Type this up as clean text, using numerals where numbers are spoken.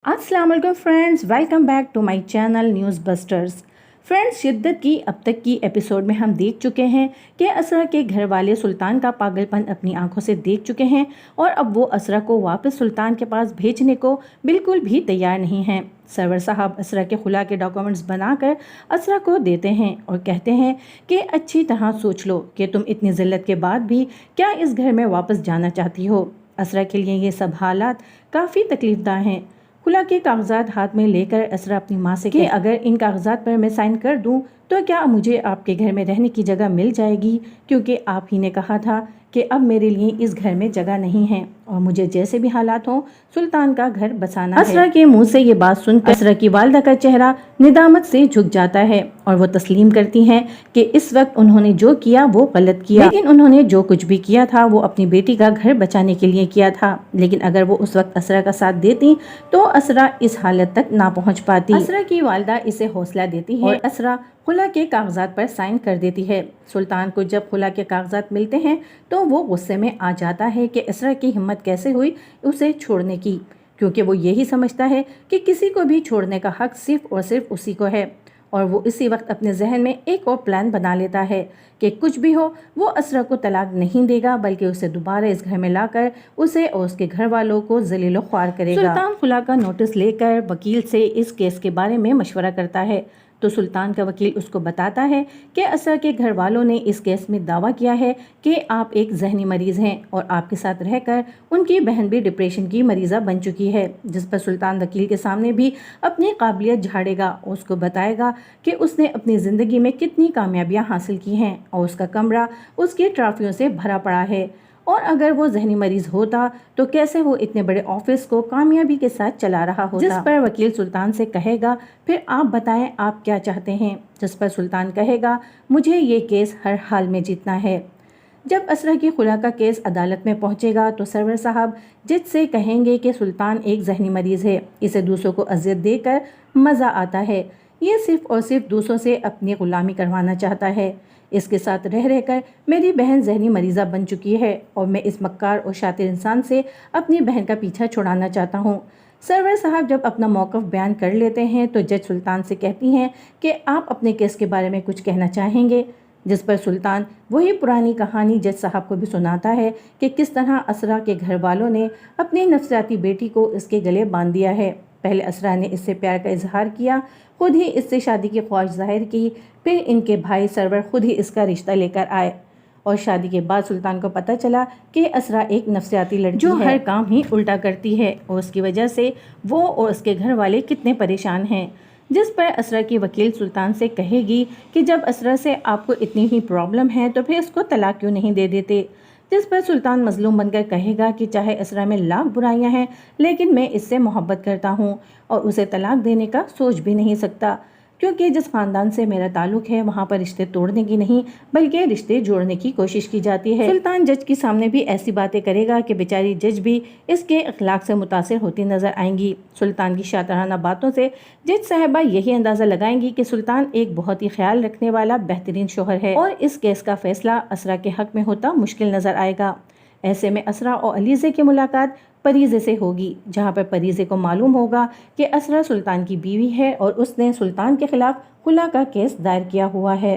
अस्सलाम वालेकुम friends, welcome back to my channel news busters. Friends, शिद्दत की अब तक की एपिसोड में हम देख चुके हैं कि असरा के घर वाले सुल्तान का पागलपन अपनी आंखों से देख चुके हैं और अब वो असरा को वापस सुल्तान के पास भेजने को बिल्कुल भी तैयार नहीं हैं। सरवर साहब असरा के खुला के डॉक्यूमेंट्स बनाकर असरा को देते हैं और कहते हैं कि अच्छी तरह सोच लो कि तुम इतनी जिल्लत के बाद भी क्या इस घर में वापस जाना चाहती हो। असरा के लिए ये सब हालात काफ़ी तकलीफदा हैं। खुला के कागजात हाथ में लेकर असरा अपनी माँ से कि अगर इन कागजात पर मैं साइन कर दूं तो क्या मुझे आपके घर में रहने की जगह मिल जाएगी, क्योंकि आप ही ने कहा था कि अब मेरे लिए इस घर में जगह नहीं है और मुझे जैसे भी हालात हो सुल्तान का घर बसाना है। असरा के मुंह से ये बात सुनकर असरा की वालदा का चेहरा निदामत से झुक जाता है और वो तस्लीम करती हैं कि इस वक्त उन्होंने जो किया वो गलत किया, लेकिन उन्होंने जो कुछ भी किया था वो अपनी बेटी का घर बचाने के लिए किया था। लेकिन अगर वो उस वक्त असरा का साथ देती तो असरा इस हालत तक ना पहुँच पाती। असरा की वालदा इसे हौसला देती है और असरा खुला के कागजात पर साइन कर देती है। सुल्तान को जब खुला के कागजात मिलते हैं तो वो गुस्से में आ जाता है कि असरा की हिम्मत कैसे हुई उसे छोड़ने की, क्योंकि वो यही समझता है कि किसी को भी छोड़ने का हक सिर्फ और सिर्फ उसी को है। और वो इसी वक्त अपने जहन में एक और प्लान बना लेता है कि कुछ भी हो वो असरा को तलाक नहीं देगा, बल्कि उसे दोबारा इस घर में लाकर उसे और उसके घर वालों को जलीलो ख्वार करेगा। सुल्तान खुला का नोटिस लेकर वकील से इस केस के बारे में मशवरा करता है तो सुल्तान का वकील उसको बताता है कि असरा के घर वालों ने इस केस में दावा किया है कि आप एक जहनी मरीज़ हैं और आपके साथ रहकर उनकी बहन भी डिप्रेशन की मरीज़ा बन चुकी है, जिस पर सुल्तान वकील के सामने भी अपनी काबिलियत झाड़ेगा और उसको बताएगा कि उसने अपनी ज़िंदगी में कितनी कामयाबियाँ हासिल की हैं और उसका कमरा उसकी ट्रॉफियों से भरा पड़ा है, और अगर वो जहनी मरीज होता तो कैसे वो इतने बड़े ऑफिस को कामयाबी के साथ चला रहा होता। जिस पर वकील सुल्तान से कहेगा फिर आप बताएं आप क्या चाहते हैं, जिस पर सुल्तान कहेगा मुझे ये केस हर हाल में जीतना है। जब असरा की खुला का केस अदालत में पहुंचेगा तो सरवर साहब जज से कहेंगे कि सुल्तान एक जहनी मरीज है, इसे दूसरों को अजियत देकर मज़ा आता है, ये सिर्फ और सिर्फ दूसरों से अपनी गुलामी करवाना चाहता है। इसके साथ रह रहकर मेरी बहन जहनी मरीज़ा बन चुकी है और मैं इस मक्कार और शातिर इंसान से अपनी बहन का पीछा छुड़ाना चाहता हूँ। सरवर साहब जब अपना मौक़िफ़ बयान कर लेते हैं तो जज सुल्तान से कहती हैं कि आप अपने केस के बारे में कुछ कहना चाहेंगे, जिस पर सुल्तान वही पुरानी कहानी जज साहब को भी सुनाता है कि किस तरह असरा के घर वालों ने अपनी नफसियाती बेटी को इसके गले बांध दिया है। पहले असरा ने इससे प्यार का इजहार किया, खुद ही इससे शादी की ख्वाहिश जाहिर की, फिर इनके भाई सरवर खुद ही इसका रिश्ता लेकर आए और शादी के बाद सुल्तान को पता चला कि असरा एक नफसियाती लड़की जो हर काम ही उल्टा करती है और उसकी वजह से वो और उसके घर वाले कितने परेशान हैं। जिस पर असरा की वकील सुल्तान से कहेगी कि जब असरा से आपको इतनी ही प्रॉब्लम है तो फिर इसको तलाक क्यों नहीं दे देते, जिस पर सुल्तान मजलूम बनकर कहेगा कि चाहे असरा में लाख बुराइयां हैं लेकिन मैं इससे मोहब्बत करता हूं और उसे तलाक देने का सोच भी नहीं सकता, क्योंकि जिस ख़ानदान से मेरा ताल्लुक है वहाँ पर रिश्ते तोड़ने की नहीं बल्कि रिश्ते जोड़ने की कोशिश की जाती है। सुल्तान जज के सामने भी ऐसी बातें करेगा कि बेचारी जज भी इसके अखलाक से मुतासिर होती नजर आएंगी। सुल्तान की शातिराना बातों से जज साहिबा यही अंदाज़ा लगाएंगी कि सुल्तान एक बहुत ही ख्याल रखने वाला बेहतरीन शोहर है और इस केस का फैसला असरा के हक में होता मुश्किल नज़र आएगा। ऐसे में असरा और अलीज़े की मुलाकात परीज़े से होगी, जहां पर परीज़े को मालूम होगा कि असरा सुल्तान की बीवी है और उसने सुल्तान के खिलाफ खुला का केस दायर किया हुआ है।